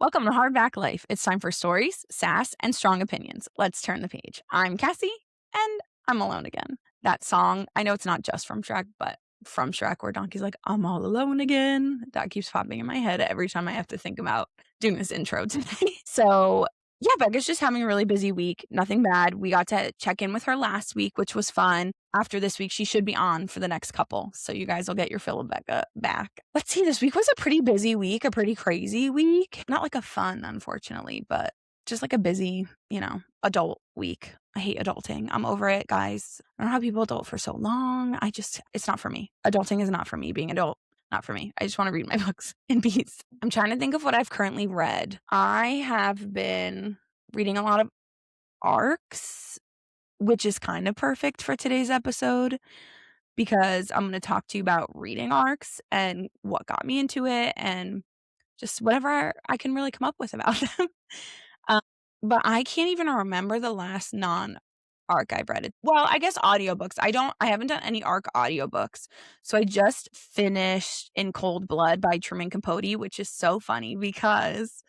Welcome to Hardback Life. It's time for stories, sass, and strong opinions. Let's turn the page. I'm Cassie, and I'm alone again. That song, I know it's not just from Shrek, but from Shrek, where Donkey's like, I'm all alone again. That keeps popping in my head every time I have to think about doing this intro today. So, yeah, Becca's just having a really busy week. Nothing bad. We got to check in with her last week, which was fun. After this week, she should be on for the next couple. So you guys will get your fill of Becca back. Let's see, this week was a pretty busy week, a pretty crazy week. Not like a fun, unfortunately, but just like a busy, adult week. I hate adulting. I'm over it, guys. I don't know how people adult for so long. It's not for me. Adulting is not for me. Being adult, not for me. I just want to read my books in peace. I'm trying to think of what I've currently read. I have been reading a lot of arcs, which is kind of perfect for today's episode because I'm going to talk to you about reading arcs and what got me into it and just whatever I can really come up with about them. Um, but I can't even remember the last non-arc I've read. Well, I guess audiobooks. I haven't done any arc audiobooks. So I just finished In Cold Blood by Truman Capote, which is so funny because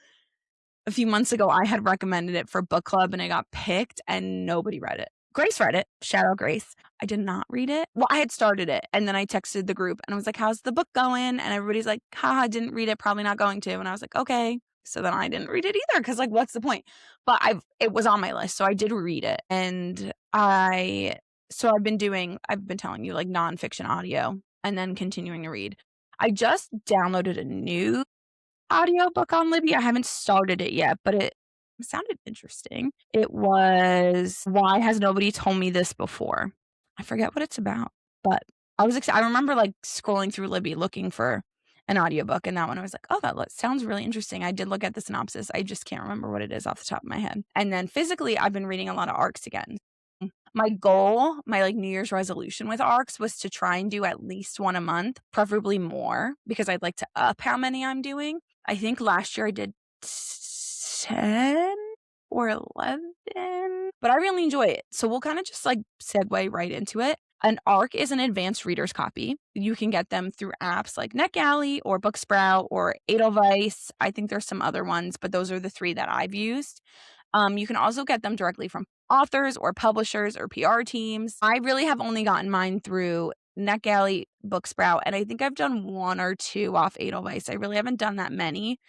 a few months ago I had recommended it for book club and it got picked and nobody read it. Grace read it. Shout out Grace. I did not read it. Well, I had started it and then I texted the group and I was like, how's the book going? And everybody's like, haha, didn't read it. Probably not going to. And I was like, okay. So then I didn't read it either because like, what's the point? But it was on my list. So I did read it. And I've been telling you like nonfiction audio and then continuing to read. I just downloaded a new audiobook on Libby. I haven't started it yet, but it sounded interesting. It was Why Has Nobody Told Me This Before? I forget what it's about, but I was excited. I remember like scrolling through Libby looking for an audiobook, and that one I was like, oh, sounds really interesting. I did look at the synopsis. I just can't remember what it is off the top of my head. And then physically, I've been reading a lot of arcs again. My goal, my like New Year's resolution with arcs was to try and do at least one a month, preferably more, because I'd like to up how many I'm doing. I think last year I did 10 or 11, but I really enjoy it. So we'll kind of just like segue right into it. An ARC is an advanced reader's copy. You can get them through apps like NetGalley or Booksprout or Edelweiss. I think there's some other ones, but those are the three that I've used. You can also get them directly from authors or publishers or PR teams. I really have only gotten mine through NetGalley, Booksprout, and I think I've done one or two off Edelweiss. I really haven't done that many.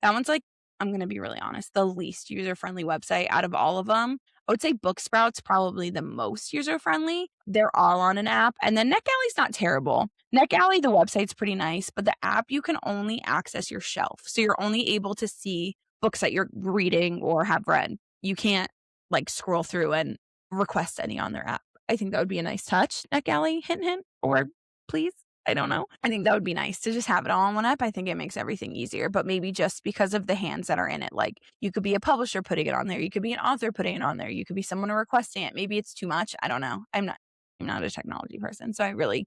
That one's like, I'm going to be really honest, the least user-friendly website out of all of them. I would say Booksprout's probably the most user-friendly. They're all on an app. And then NetGalley's not terrible. NetGalley, the website's pretty nice, but the app, you can only access your shelf. So you're only able to see books that you're reading or have read. You can't like scroll through and request any on their app. I think that would be a nice touch. NetGalley, hint, hint, or please. I don't know. I think that would be nice to just have it all in one app. I think it makes everything easier, but maybe just because of the hands that are in it. Like you could be a publisher putting it on there. You could be an author putting it on there. You could be someone requesting it. Maybe it's too much. I don't know. I'm not a technology person, so I really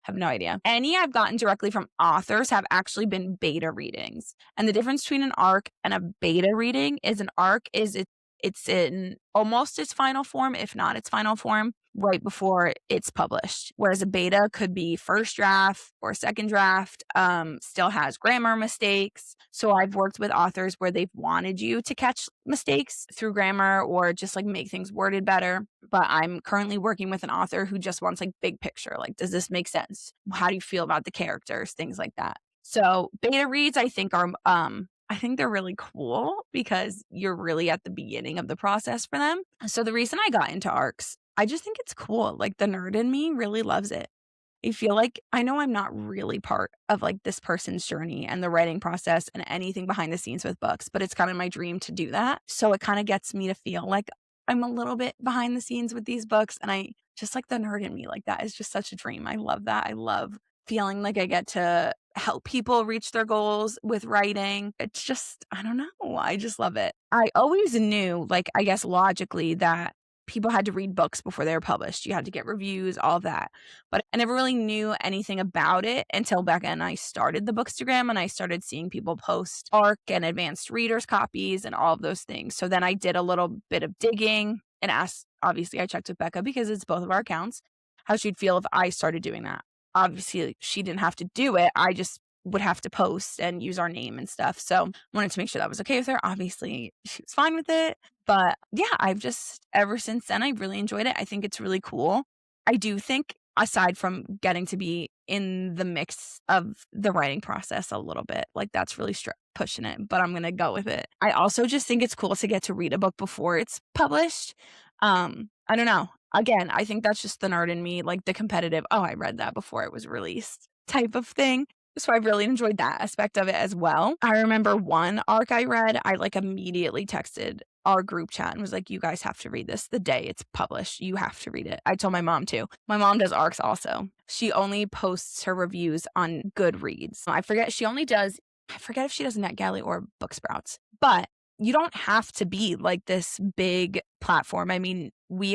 have no idea. Any I've gotten directly from authors have actually been beta readings. And the difference between an ARC and a beta reading is an ARC is it's in almost its final form, if not its final form, right before it's published. Whereas a beta could be first draft or second draft, still has grammar mistakes. So I've worked with authors where they've wanted you to catch mistakes through grammar or just like make things worded better. But I'm currently working with an author who just wants like big picture. Like, does this make sense? How do you feel about the characters? Things like that. So beta reads, I think I think they're really cool because you're really at the beginning of the process for them. So the reason I got into ARCs, I just think it's cool. Like the nerd in me really loves it. I feel like I know I'm not really part of like this person's journey and the writing process and anything behind the scenes with books, but it's kind of my dream to do that. So it kind of gets me to feel like I'm a little bit behind the scenes with these books. And I just like the nerd in me, like that is just such a dream. I love that. I love feeling like I get to help people reach their goals with writing. It's just, I don't know. I just love it. I always knew, like, I guess logically that people had to read books before they were published. You had to get reviews, all of that. But I never really knew anything about it until Becca and I started the Bookstagram and I started seeing people post ARC and advanced readers copies and all of those things. So then I did a little bit of digging and asked, obviously I checked with Becca because it's both of our accounts, how she'd feel if I started doing that. Obviously, she didn't have to do it. I just would have to post and use our name and stuff. So wanted to make sure that was okay with her. Obviously, she was fine with it. But yeah, I've just, ever since then, I've really enjoyed it. I think it's really cool. I do think, aside from getting to be in the mix of the writing process a little bit, like that's really pushing it, but I'm going to go with it. I also just think it's cool to get to read a book before it's published. I don't know. Again, I think that's just the nerd in me, like the competitive, oh, I read that before it was released type of thing. So I really enjoyed that aspect of it as well. I remember one arc I read, I like immediately texted our group chat and was like, you guys have to read this the day it's published. You have to read it. I told my mom too. My mom does arcs also. She only posts her reviews on Goodreads. I forget if she does NetGalley or Booksprouts, but you don't have to be like this big platform. I mean, we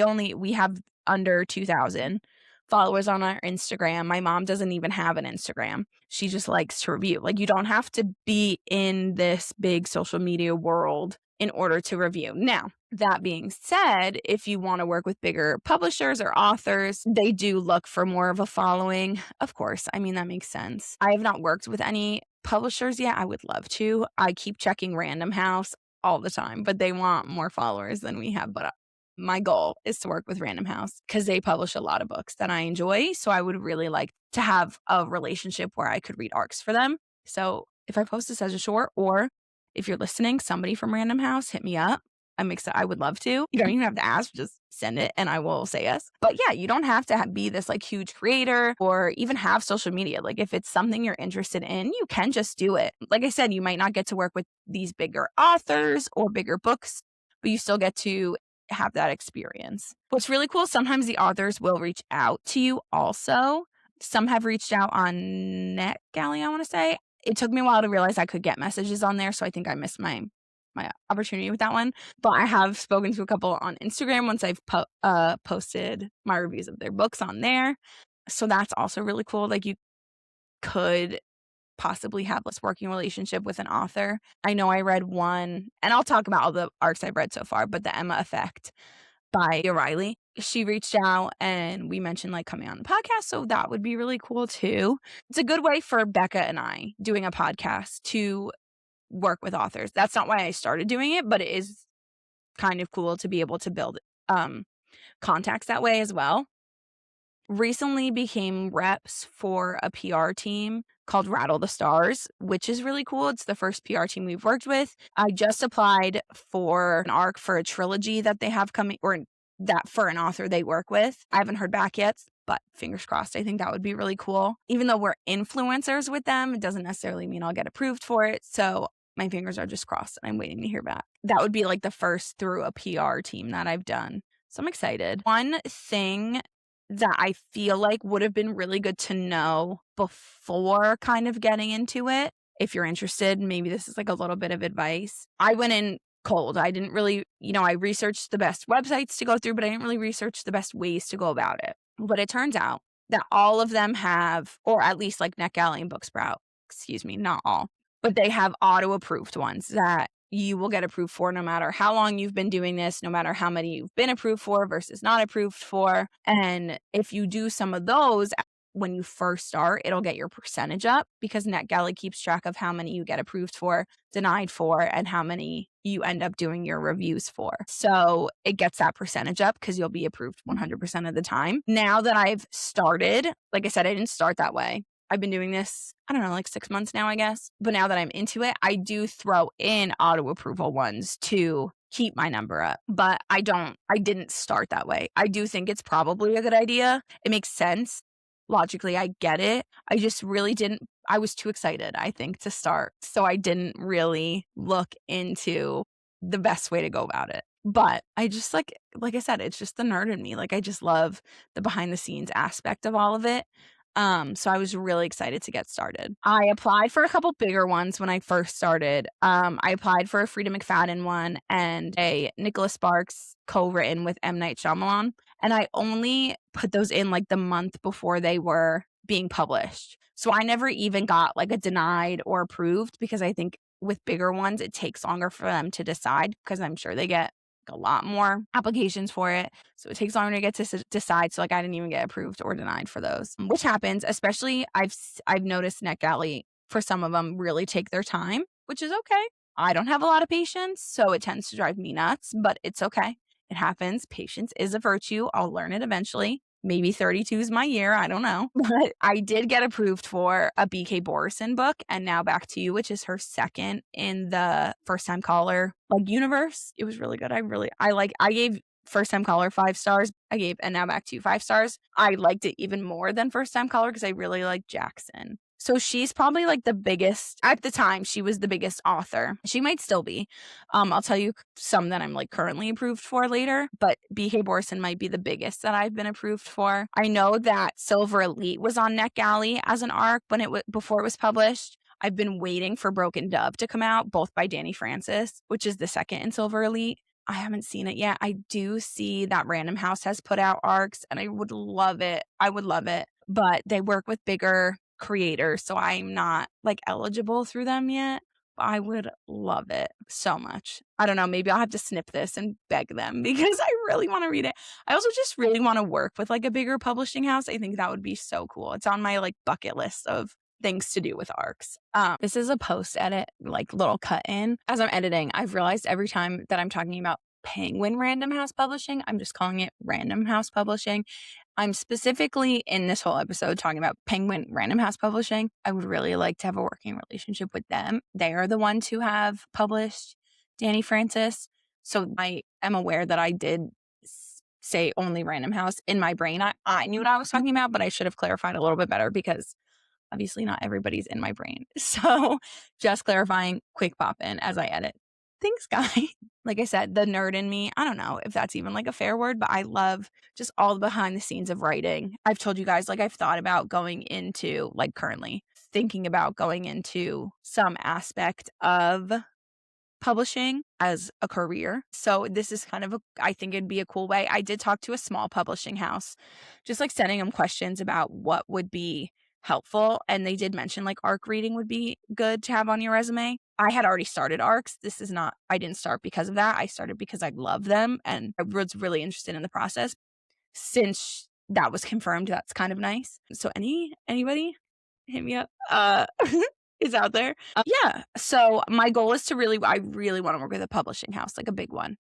have under 2,000 followers on our Instagram. My mom doesn't even have an Instagram. She just likes to review. Like, you don't have to be in this big social media world in order to review. Now, that being said, if you want to work with bigger publishers or authors, they do look for more of a following. Of course, I mean, that makes sense. I have not worked with any publishers yet. I would love to. I keep checking Random House all the time, but they want more followers than we have. But my goal is to work with Random House because they publish a lot of books that I enjoy. So I would really like to have a relationship where I could read arcs for them. So if I post this as a short, or if you're listening, somebody from Random House, hit me up. I'm excited. I would love to. You don't even have to ask, just send it and I will say yes. But yeah, you don't have to be this like huge creator or even have social media. Like, if it's something you're interested in, you can just do it. Like I said, you might not get to work with these bigger authors or bigger books, but you still get to have that experience. What's really cool, sometimes the authors will reach out to you also. Some have reached out on NetGalley, I want to say. It took me a while to realize I could get messages on there, so I think I missed my opportunity with that one. But I have spoken to a couple on Instagram once I've posted my reviews of their books on there. So that's also really cool. Like, you could possibly have this working relationship with an author. I know I read one, and I'll talk about all the arcs I've read so far, but The Emma Effect by O'Reilly. She reached out and we mentioned like coming on the podcast. So that would be really cool too. It's a good way for Becca and I doing a podcast to work with authors. That's not why I started doing it, but it is kind of cool to be able to build contacts that way as well. Recently became reps for a PR team called Rattle the Stars, which is really cool. It's the first PR team we've worked with. I just applied for an arc for a trilogy that they have coming, or that for an author they work with. I haven't heard back yet, but fingers crossed. I think that would be really cool. Even though we're influencers with them, it doesn't necessarily mean I'll get approved for it. So my fingers are just crossed and I'm waiting to hear back. That would be like the first through a PR team that I've done. So I'm excited. One thing that I feel like would have been really good to know before kind of getting into it, if you're interested, maybe this is like a little bit of advice. I went in cold. I didn't really, I researched the best websites to go through, but I didn't really research the best ways to go about it. But it turns out that all of them have, or at least like NetGalley and Booksprout, not all, but they have auto-approved ones that you will get approved for no matter how long you've been doing this, no matter how many you've been approved for versus not approved for. And if you do some of those when you first start, it'll get your percentage up because NetGalley keeps track of how many you get approved for, denied for, and how many you end up doing your reviews for. So it gets that percentage up because you'll be approved 100% of the time. Now that I've started, like I said, I didn't start that way. I've been doing this, I don't know, like 6 months now, I guess. But now that I'm into it, I do throw in auto approval ones to keep my number up. But I didn't start that way. I do think it's probably a good idea. It makes sense. Logically, I get it. I just really didn't. I was too excited, I think, to start. So I didn't really look into the best way to go about it. But I just like I said, it's just the nerd in me. Like, I just love the behind the scenes aspect of all of it. So I was really excited to get started. I applied for a couple bigger ones when I first started. I applied for a Frida McFadden one and a Nicholas Sparks co-written with M. Night Shyamalan. And I only put those in like the month before they were being published. So I never even got like a denied or approved because I think with bigger ones, it takes longer for them to decide because I'm sure they get a lot more applications for it. So it takes longer to get to decide. So like I didn't even get approved or denied for those, which happens, especially I've noticed NetGalley for some of them, really take their time, which is okay. I don't have a lot of patience, so it tends to drive me nuts, but it's okay. It happens. Patience is a virtue. I'll learn it eventually. Maybe 32 is my year. I don't know. But I did get approved for a BK Borison book, and Now Back to You, which is her second in the first time caller universe. It was really good. I gave first time caller 5 stars. I gave And Now Back to You 5 stars. I liked it even more than first time caller because I really like Jackson. So she's probably like the biggest at the time. She was the biggest author. She might still be. I'll tell you some that I'm like currently approved for later, but BK Borson might be the biggest that I've been approved for. I know that Silver Elite was on NetGalley as an arc when before it was published. I've been waiting for Broken Dove to come out, both by Danny Francis, which is the second in Silver Elite. I haven't seen it yet. I do see that Random House has put out arcs, and I would love it. I would love it, but they work with bigger creators, so I'm not like eligible through them yet. But I would love it so much. I don't know, maybe I'll have to snip this and beg them because I really want to read it. I also just really want to work with like a bigger publishing house. I think that would be so cool. It's on my like bucket list of things to do with arcs. This is a post edit, like little cut in. As I'm editing, I've realized every time that I'm talking about Penguin Random House Publishing, I'm just calling it Random House Publishing. I'm specifically in this whole episode talking about Penguin Random House Publishing. I would really like to have a working relationship with them. They are the ones who have published Danny Francis. So I am aware that I did say only Random House in my brain. I knew what I was talking about, but I should have clarified a little bit better because obviously not everybody's in my brain. So just clarifying, quick pop in as I edit. Thanks, guy. Like I said, the nerd in me, I don't know if that's even like a fair word, but I love just all the behind the scenes of writing. I've told you guys, like I've thought about going into, like currently thinking about going into some aspect of publishing as a career. So this is kind of I think it'd be a cool way. I did talk to a small publishing house, just like sending them questions about what would be helpful. And they did mention like arc reading would be good to have on your resume. I had already started arcs. I didn't start because of that. I started because I love them and I was really interested in the process. Since that was confirmed, that's kind of nice. So anybody hit me up. Is out there. Yeah. So my goal is I really want to work with a publishing house, like a big one.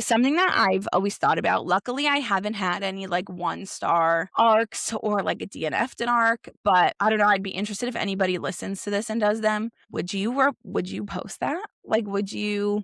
Something that I've always thought about. Luckily, I haven't had any like 1-star arcs or like a DNF'd an arc, but I don't know. I'd be interested if anybody listens to this and does them. Would you post that? Like, would you?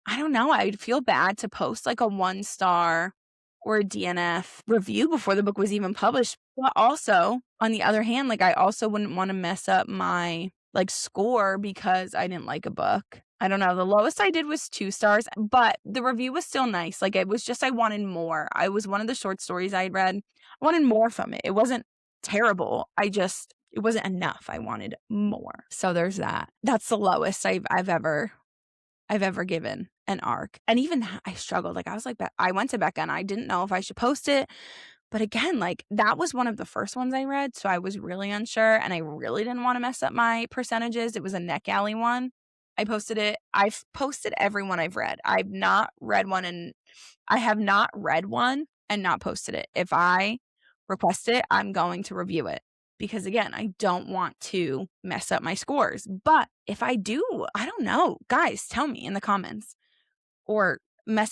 I don't know. I'd feel bad to post like a 1-star or a DNF review before the book was even published. But also, on the other hand, like I also wouldn't want to mess up my like score because I didn't like a book. I don't know. The lowest I did was 2 stars, but the review was still nice. Like it was just I wanted more. I was one of the short stories I'd read. I wanted more from it. It wasn't terrible. It wasn't enough. I wanted more. So there's that. That's the lowest I've ever given an arc. And even that I struggled. Like I was like, I went to Becca and I didn't know if I should post it. But again, like that was one of the first ones I read. So I was really unsure and I really didn't want to mess up my percentages. It was a NetGalley one. I posted it. I've posted every one I've read. I have not read one and not posted it. If I request it, I'm going to review it. Because again, I don't want to mess up my scores. But if I do, I don't know. Guys, tell me in the comments. Or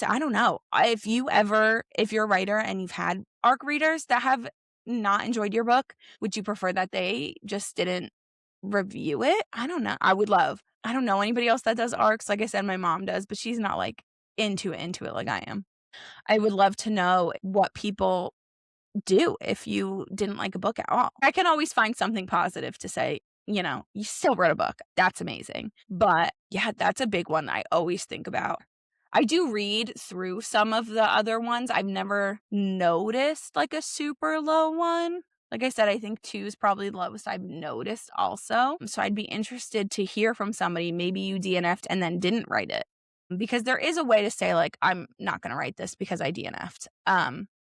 I don't know. If you're a writer and you've had arc readers that have not enjoyed your book, would you prefer that they just didn't review it? I don't know. I don't know anybody else that does arcs. Like I said, my mom does, but she's not like into it like I am. I would love to know what people do if you didn't like a book at all. I can always find something positive to say, you still wrote a book. That's amazing. But yeah, that's a big one I always think about. I do read through some of the other ones. I've never noticed like a super low one. Like I said, I think 2 is probably the lowest I've noticed also. So I'd be interested to hear from somebody. Maybe you DNF'd and then didn't write it. Because there is a way to say like, I'm not going to write this because I DNF'd.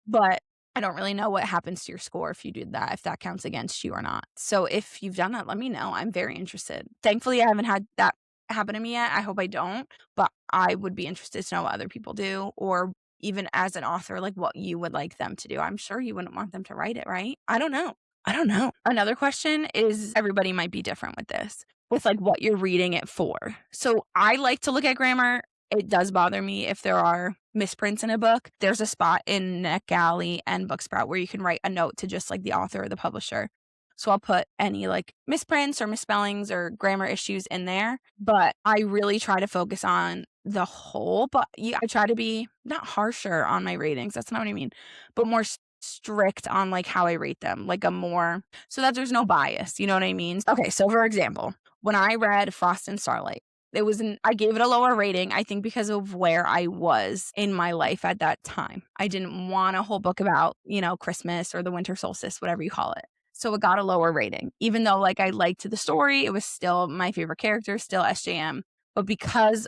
But I don't really know what happens to your score if you did that, if that counts against you or not. So if you've done that, let me know. I'm very interested. Thankfully, I haven't had that happen to me yet. I hope I don't, but I would be interested to know what other people do, or even as an author, like what you would like them to do. I'm sure you wouldn't want them to write it, right? I don't know. I don't know. Another question is everybody might be different with this, with like what you're reading it for. So I like to look at grammar. It does bother me if there are misprints in a book. There's a spot in NetGalley and Booksprout where you can write a note to just like the author or the publisher. So I'll put any like misprints or misspellings or grammar issues in there. But I really try to focus on the whole. But I try to be not harsher on my ratings. That's not what I mean, but more strict on like how I rate them, like a more so that there's no bias, you know what I mean? Okay, so for example, when I read Frost and Starlight, I gave it a lower rating, I think because of where I was in my life at that time. I didn't want a whole book about, Christmas or the winter solstice, whatever you call it. So it got a lower rating. Even though like I liked the story, it was still my favorite character, still SJM. But because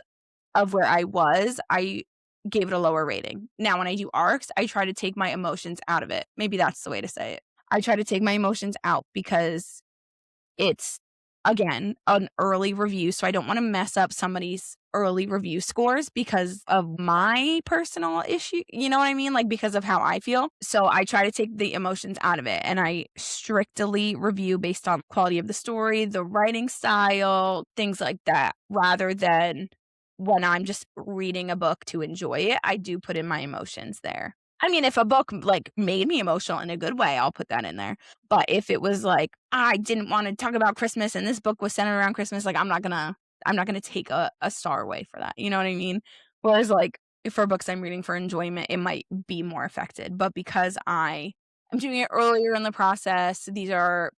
of where I was, I gave it a lower rating. Now, when I do arcs, I try to take my emotions out of it. Maybe that's the way to say it. I try to take my emotions out because it's, again, an early review. So I don't want to mess up somebody's early review scores because of my personal issue. You know what I mean? Like because of how I feel. So I try to take the emotions out of it and I strictly review based on quality of the story, the writing style, things like that, rather than when I'm just reading a book to enjoy it. I do put in my emotions there. I mean, if a book like made me emotional in a good way, I'll put that in there. But if it was like, I didn't want to talk about Christmas and this book was centered around Christmas, like I'm not gonna take a star away for that. You know what I mean? Whereas like if for books I'm reading for enjoyment, it might be more affected. But because I am doing it earlier in the process, these are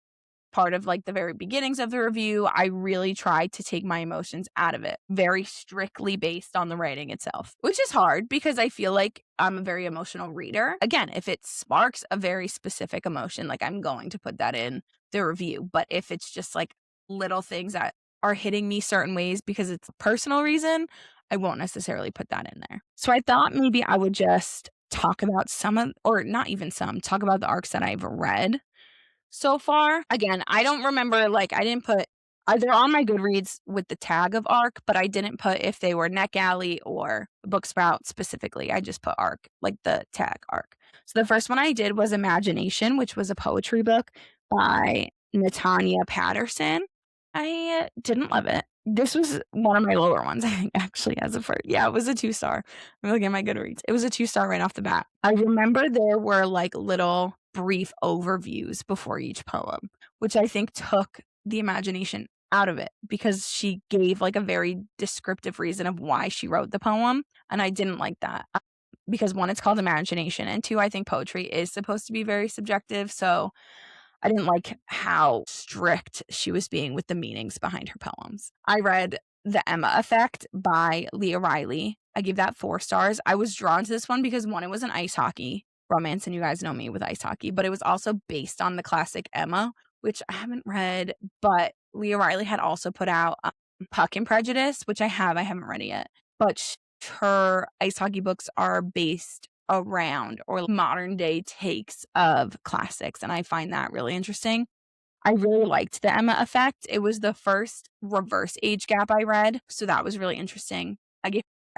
part of like the very beginnings of the review, I really tried to take my emotions out of it, very strictly based on the writing itself, which is hard because I feel like I'm a very emotional reader. Again, if it sparks a very specific emotion, like I'm going to put that in the review. But if it's just like little things that are hitting me certain ways because it's a personal reason, I won't necessarily put that in there. So I thought maybe I would just talk about or not even talk about the arcs that I've read so far. Again, I don't remember, like, I didn't put they're on my Goodreads with the tag of ARC, but I didn't put if they were NetGalley or Booksprout specifically. I just put ARC, like the tag ARC. So the first one I did was Imagination, which was a poetry book by Natanya Patterson. I didn't love it. This was one of my lower ones, I think, actually, as a first. Yeah, it was a 2-star. I'm looking at my Goodreads. It was a 2-star right off the bat. I remember there were like little brief overviews before each poem, which I think took the imagination out of it because she gave like a very descriptive reason of why she wrote the poem. And I didn't like that because one, it's called imagination. And two, I think poetry is supposed to be very subjective. So I didn't like how strict she was being with the meanings behind her poems. I read The Emma Effect by Leah Riley. I gave that 4 stars. I was drawn to this one because one, it was an ice hockey romance, and you guys know me with ice hockey, but it was also based on the classic Emma, which I haven't read, but Leah Riley had also put out Puck and Prejudice, which I haven't read it yet, but her ice hockey books are based around or modern day takes of classics, and I find that really interesting. I really liked The Emma Effect. It was the first reverse age gap I read, so that was really interesting. I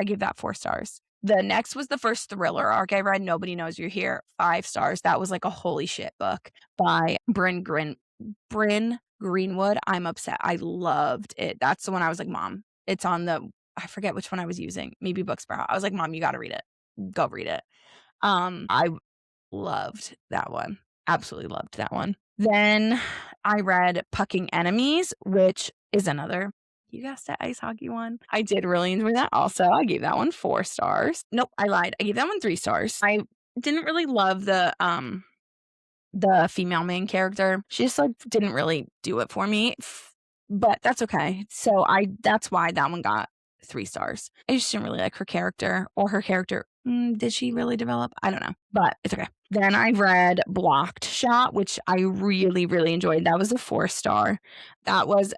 gave that 4 stars. The next was the first thriller arc I read, Nobody Knows You're Here, 5 stars. That was like a holy shit book by Bryn Greenwood. I'm upset. I loved it. That's the one I was like, Mom, it's on I forget which one I was using, maybe Booksprout. I was like, Mom, you gotta read it. Go read it. I loved that one. Absolutely loved that one. Then I read Pucking Enemies, which is another, you guessed it, ice hockey one. I did really enjoy that also. I gave that one 4 stars. Nope, I lied. I gave that one 3 stars. I didn't really love the female main character. She just like didn't really do it for me. But that's okay. So that's why that one got 3 stars. I just didn't really like her character or her character. Did she really develop? I don't know, but it's okay. Then I read Blocked Shot, which I really, really enjoyed. That was a 4 star. That was,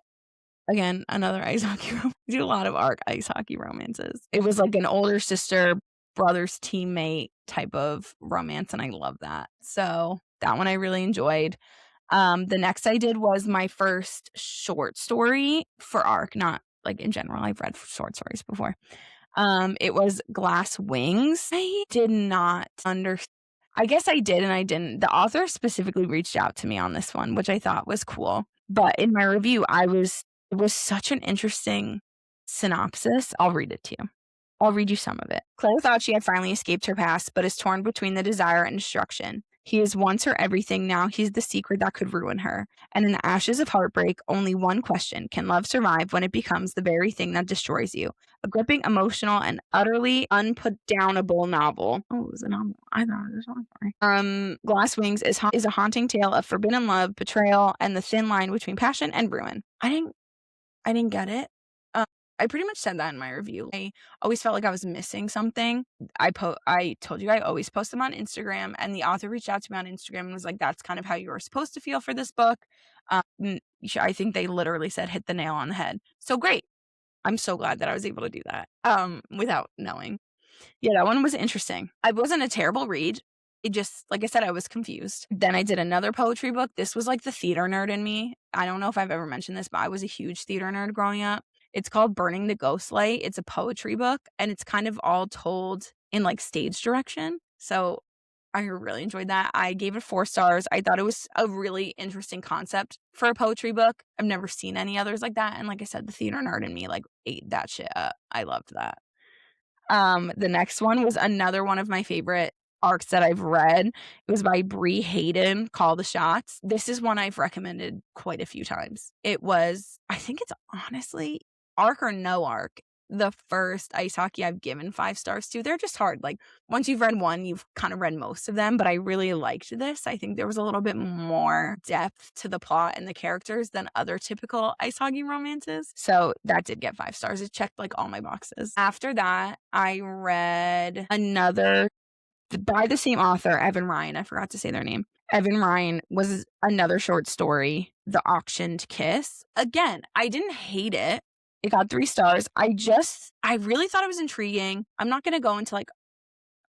again, another ice hockey romance. I do a lot of ARC ice hockey romances. It was like an older sister, brother's teammate type of romance, and I love that. So that one I really enjoyed. The next I did was my first short story for ARC, not like in general. I've read short stories before. It was Glass Wings. I did not understand. I guess I did and I didn't. The author specifically reached out to me on this one, which I thought was cool. But in my review, it was such an interesting synopsis. I'll read it to you. I'll read you some of it. Claire thought she had finally escaped her past, but is torn between the desire and destruction. He is once her everything, now he's the secret that could ruin her. And in the ashes of heartbreak, only one question: can love survive when it becomes the very thing that destroys you? A gripping, emotional, and utterly unputdownable novel. Oh, it was a novel. I thought it was a sorry. Glass Wings is a haunting tale of forbidden love, betrayal, and the thin line between passion and ruin. I didn't get it. I pretty much said that in my review. I always felt like I was missing something. I told you I always post them on Instagram, and the author reached out to me on Instagram and was like, "That's kind of how you were supposed to feel for this book." I think they literally said hit the nail on the head. So great. I'm so glad that I was able to do that without knowing. Yeah, that one was interesting. It wasn't a terrible read. It just, like I said, I was confused. Then I did another poetry book. This was like the theater nerd in me. I don't know if I've ever mentioned this, but I was a huge theater nerd growing up. It's called Burning the Ghost Light. It's a poetry book, and it's kind of all told in like stage direction. So I really enjoyed that. I gave it 4 stars. I thought it was a really interesting concept for a poetry book. I've never seen any others like that. And like I said, the theater nerd in me like ate that shit up. I loved that. The next one was another one of my favorite arcs that I've read. It was by Bree Hayden, Call the Shots. This is one I've recommended quite a few times. I think it's honestly, arc or no arc, the first ice hockey I've given 5 stars to. They're just hard. Like, once you've read one, you've kind of read most of them, but I really liked this. I think there was a little bit more depth to the plot and the characters than other typical ice hockey romances. So that did get 5 stars. It checked like all my boxes. After that, I read another by the same author, Evan Ryan. I forgot to say their name. Evan Ryan was another short story, The Auctioned Kiss. Again, I didn't hate it. It got 3 stars. I really thought it was intriguing. I'm not going to go into like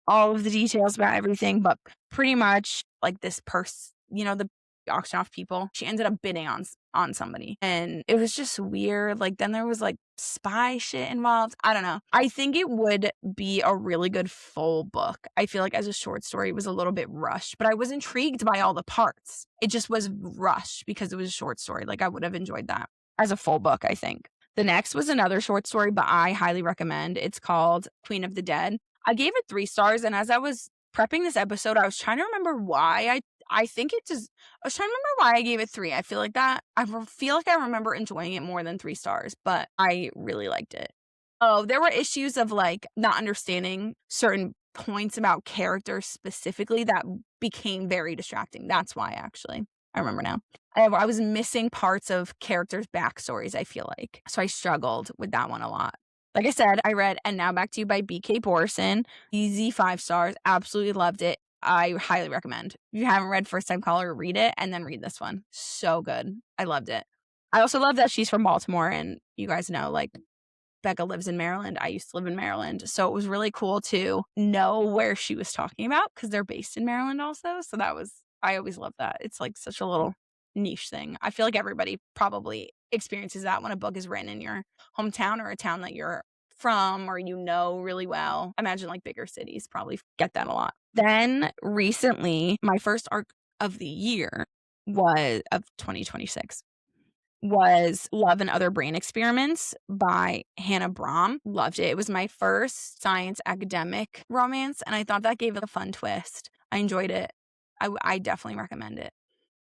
all of the details about everything, but pretty much like this person, the auction off people, she ended up bidding on somebody, and it was just weird. Like, then there was like spy shit involved. I don't know. I think it would be a really good full book. I feel like as a short story, it was a little bit rushed, but I was intrigued by all the parts. It just was rushed because it was a short story. Like, I would have enjoyed that as a full book, I think. The next was another short story, but I highly recommend. It's called Queen of the Dead. I gave it 3 stars, and as I was prepping this episode, I was trying to remember why I think it just, I was trying to remember why I gave it 3. I feel like I remember enjoying it more than 3 stars, but I really liked it. Oh, there were issues of like not understanding certain points about characters specifically that became very distracting. That's why, actually. I remember now. I was missing parts of characters' backstories, I feel like. So I struggled with that one a lot. Like I said, I read And Now Back to You by B.K. Borison. Easy 5 stars. Absolutely loved it. I highly recommend. If you haven't read First Time Caller, read it and then read this one. So good. I loved it. I also love that she's from Baltimore, and you guys know, like, Becca lives in Maryland. I used to live in Maryland. So it was really cool to know where she was talking about because they're based in Maryland also. So I always love that. It's like such a little niche thing. I feel like everybody probably experiences that when a book is written in your hometown or a town that you're from or really well. Imagine like bigger cities probably get that a lot. Then recently, my first arc of the year of 2026 was Love and Other Brain Experiments by Hannah Brahm. Loved it. It was my first science academic romance, and I thought that gave it a fun twist. I enjoyed it. I definitely recommend it.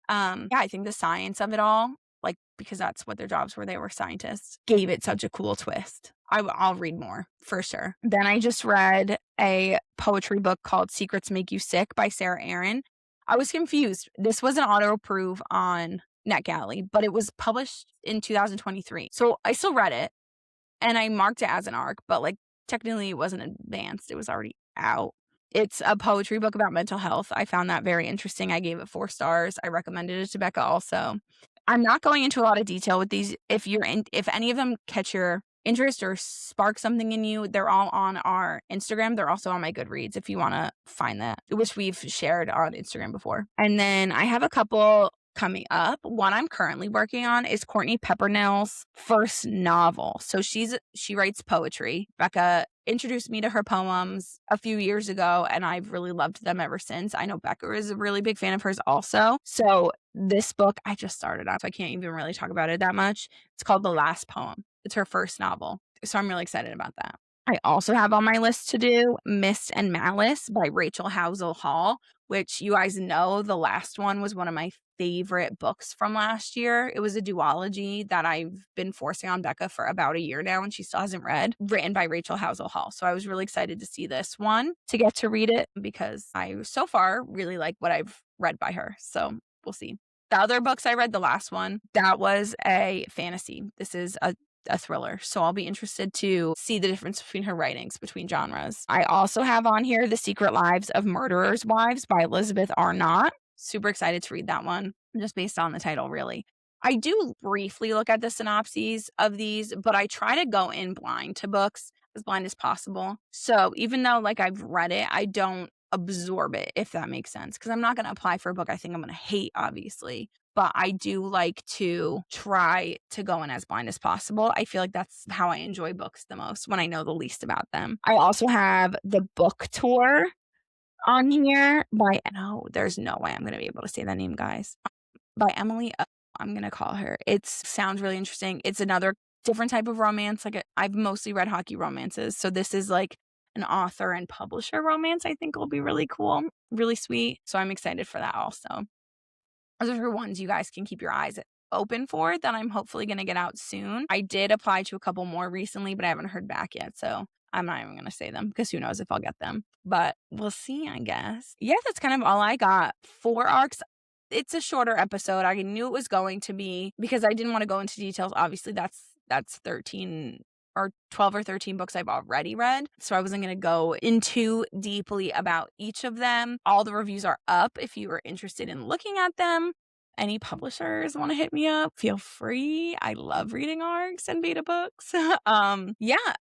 I think the science of it all, like, because that's what their jobs were, they were scientists, gave it such a cool twist. I'll read more for sure. Then I just read a poetry book called Secrets Make You Sick by Sarah Aaron. I was confused. This was an auto approve on NetGalley, but it was published in 2023. So I still read it and I marked it as an arc, but like technically it wasn't advanced. It was already out. It's a poetry book about mental health. I found that very interesting. I gave it 4 stars. I recommended it to Becca also. I'm not going into a lot of detail with these. If any of them catch your interest or spark something in you, they're all on our Instagram. They're also on my Goodreads if you want to find that, which we've shared on Instagram before. And then I have a couple coming up. One I'm currently working on is Courtney Peppernell's first novel. So she writes poetry. Becca introduced me to her poems a few years ago, and I've really loved them ever since. I know Becca is a really big fan of hers also. So this book I just started on, so I can't even really talk about it that much. It's called The Last Poem. It's her first novel. So I'm really excited about that. I also have on my list to do Mist and Malice by Rachel Housel Hall, which you guys know the last one was one of my favorite books from last year. It was a duology that I've been forcing on Becca for about a year now, and she still hasn't read, written by Rachel Housel Hall. So I was really excited to see this one, to get to read it, because I so far really like what I've read by her. So we'll see. The other books I read, the last one, that was a fantasy. This is a thriller. So I'll be interested to see the difference between her writings, between genres. I also have on here The Secret Lives of Murderers' Wives by Elizabeth Arnott. Super excited to read that one, just based on the title, really. I do briefly look at the synopses of these, but I try to go in blind to books, as blind as possible. So even though like I've read it, I don't absorb it, if that makes sense, because I'm not going to apply for a book I think I'm going to hate, obviously. But I do like to try to go in as blind as possible. I feel like that's how I enjoy books the most, when I know the least about them. I also have The Book Tour on here by, no, there's no way I'm going to be able to say that name, guys. By Emily O. I'm going to call her. It sounds really interesting. It's another different type of romance. Like I've mostly read hockey romances. So this is like an author and publisher romance. I think will be really cool, really sweet. So I'm excited for that also. Those are ones you guys can keep your eyes open for, that I'm hopefully going to get out soon. I did apply to a couple more recently, but I haven't heard back yet. So I'm not even going to say them, because who knows if I'll get them. But we'll see, I guess. Yeah, that's kind of all I got. 4 arcs. It's a shorter episode. I knew it was going to be, because I didn't want to go into details. Obviously, that's 13 or 12 or 13 books I've already read. So I wasn't going to go into deeply about each of them. All the reviews are up if you are interested in looking at them. Any publishers want to hit me up, feel free. I love reading ARCs and beta books. Yeah,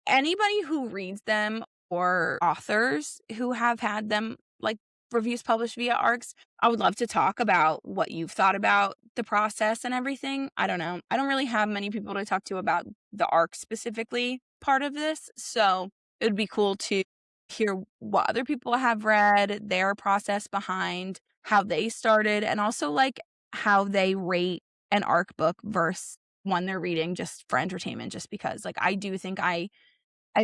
anybody who reads them, or authors who have had them like reviews published via ARCs, I would love to talk about what you've thought about the process and everything. I don't know. I don't really have many people to talk to about the ARC specifically part of this. So it would be cool to hear what other people have read, their process behind how they started, and also like how they rate an ARC book versus one they're reading just for entertainment, just because like I do think I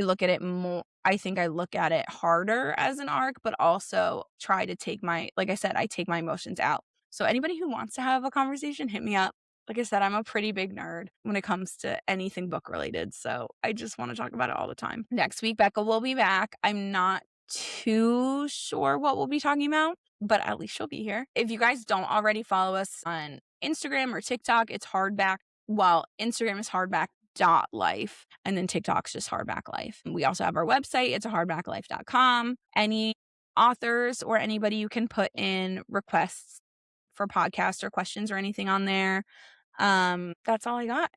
look at it more, I think I look at it harder as an arc, but also try to take like I said, I take my emotions out. So anybody who wants to have a conversation, hit me up. Like I said, I'm a pretty big nerd when it comes to anything book related. So I just want to talk about it all the time. Next week, Becca will be back. I'm not too sure what we'll be talking about, but at least she'll be here. If you guys don't already follow us on Instagram or TikTok, it's hardback. Well, Instagram is hardback.life, and then TikTok's just hardback life. We also have our website. It's a hardbacklife.com. Any authors or anybody you can put in requests for podcasts or questions or anything on there. That's all I got.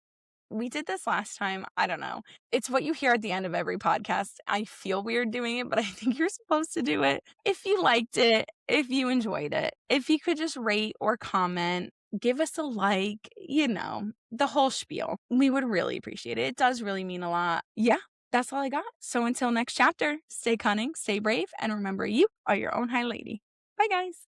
We did this last time. I don't know. It's what you hear at the end of every podcast. I feel weird doing it, but I think you're supposed to do it. If you liked it, if you enjoyed it, if you could just rate or comment, give us a like, the whole spiel. We would really appreciate it. It does really mean a lot. Yeah, that's all I got. So until next chapter, stay cunning, stay brave, and remember, you are your own high lady. Bye, guys.